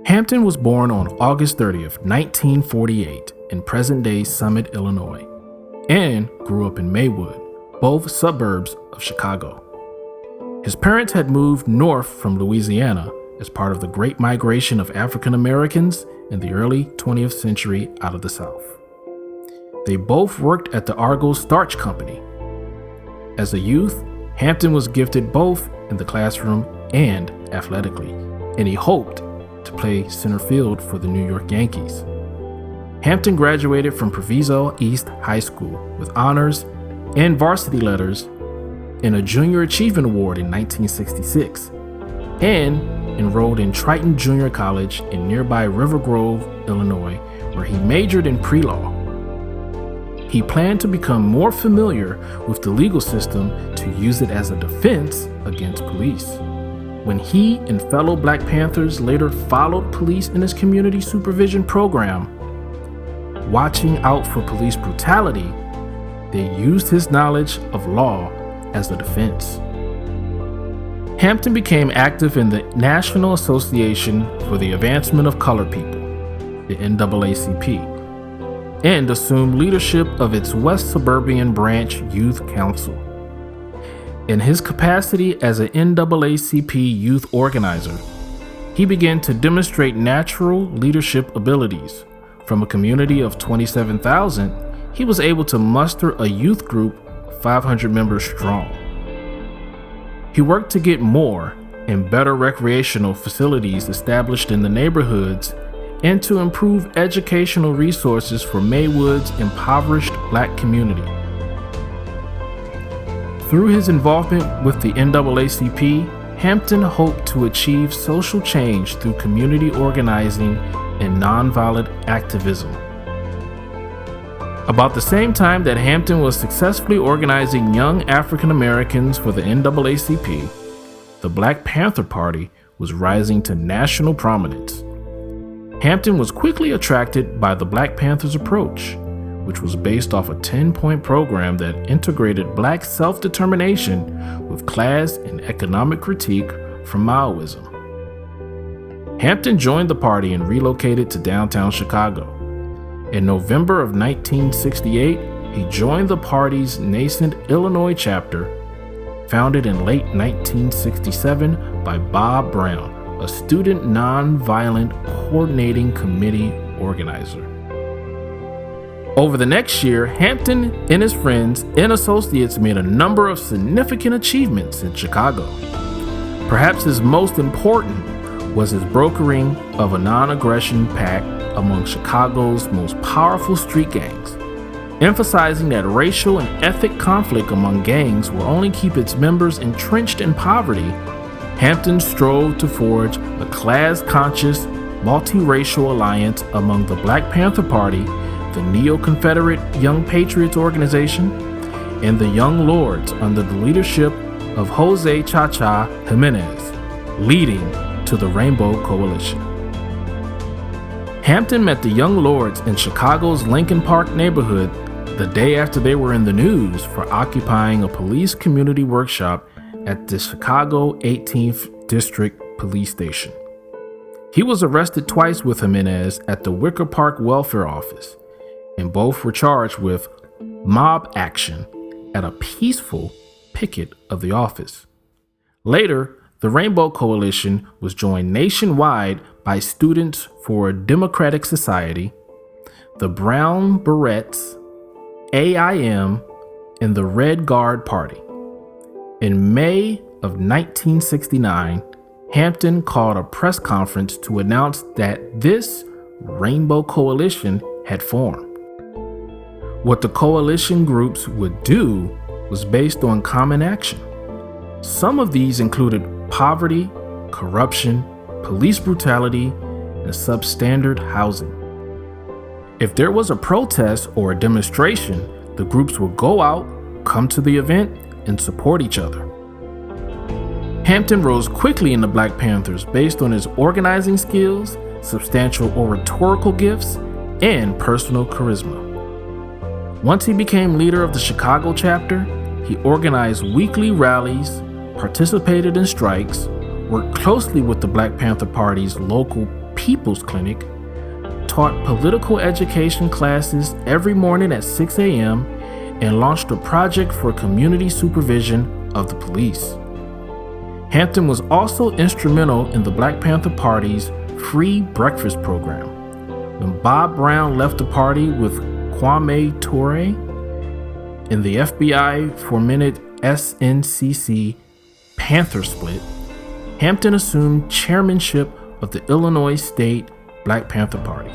Hampton was born on August 30th, 1948 in present-day Summit, Illinois, and grew up in Maywood, both suburbs of Chicago. His parents had moved north from Louisiana as part of the Great Migration of African Americans in the early 20th century out of the South. They both worked at the Argos Starch Company. As a youth, Hampton was gifted both in the classroom and athletically, and he hoped to play center field for the New York Yankees. Hampton graduated from Proviso East High School with honors and varsity letters and a Junior Achievement Award in 1966, and enrolled in Triton Junior College in nearby River Grove, Illinois, where he majored in pre-law. He planned to become more familiar with the legal system to use it as a defense against police. When he and fellow Black Panthers later followed police in his community supervision program, watching out for police brutality, they used his knowledge of law as a defense. Hampton became active in the National Association for the Advancement of Colored People, the NAACP, and assumed leadership of its West Suburban Branch Youth Council. In his capacity as an NAACP youth organizer, he began to demonstrate natural leadership abilities. From a community of 27,000, he was able to muster a youth group of 500 members strong. He worked to get more and better recreational facilities established in the neighborhoods and to improve educational resources for Maywood's impoverished Black community. Through his involvement with the NAACP, Hampton hoped to achieve social change through community organizing and nonviolent activism. About the same time that Hampton was successfully organizing young African Americans for the NAACP, the Black Panther Party was rising to national prominence. Hampton was quickly attracted by the Black Panthers' approach, which was based off a 10-point program that integrated Black self-determination with class and economic critique from Maoism. Hampton joined the party and relocated to downtown Chicago. In November of 1968, he joined the party's nascent Illinois chapter, founded in late 1967 by Bob Brown, a student nonviolent coordinating committee organizer. Over the next year, Hampton and his friends and associates made a number of significant achievements in Chicago. Perhaps his most important was his brokering of a non-aggression pact among Chicago's most powerful street gangs, emphasizing that racial and ethnic conflict among gangs will only keep its members entrenched in poverty. Hampton strove to forge a class-conscious, multiracial alliance among the Black Panther Party, the Neo-Confederate Young Patriots Organization, and the Young Lords under the leadership of Jose Cha-Cha Jimenez, leading to the Rainbow Coalition. Hampton met the Young Lords in Chicago's Lincoln Park neighborhood the day after they were in the news for occupying a police community workshop at the Chicago 18th District Police Station. He was arrested twice with Jimenez at the Wicker Park Welfare Office, and both were charged with mob action at a peaceful picket of the office. Later, the Rainbow Coalition was joined nationwide by Students for a Democratic Society, the Brown Berets, AIM, and the Red Guard Party. In May of 1969, Hampton called a press conference to announce that this Rainbow Coalition had formed. What the coalition groups would do was based on common action. Some of these included poverty, corruption, police brutality, and substandard housing. If there was a protest or a demonstration, the groups would go out, come to the event, and support each other. Hampton rose quickly in the Black Panthers based on his organizing skills, substantial oratorical gifts, and personal charisma. Once he became leader of the Chicago chapter, he organized weekly rallies, participated in strikes, worked closely with the Black Panther Party's local People's Clinic, taught political education classes every morning at 6 a.m., and launched a project for community supervision of the police. Hampton was also instrumental in the Black Panther Party's free breakfast program. When Bob Brown left the party with Kwame Ture in the FBI-fomented SNCC Panther split, Hampton assumed chairmanship of the Illinois State Black Panther Party.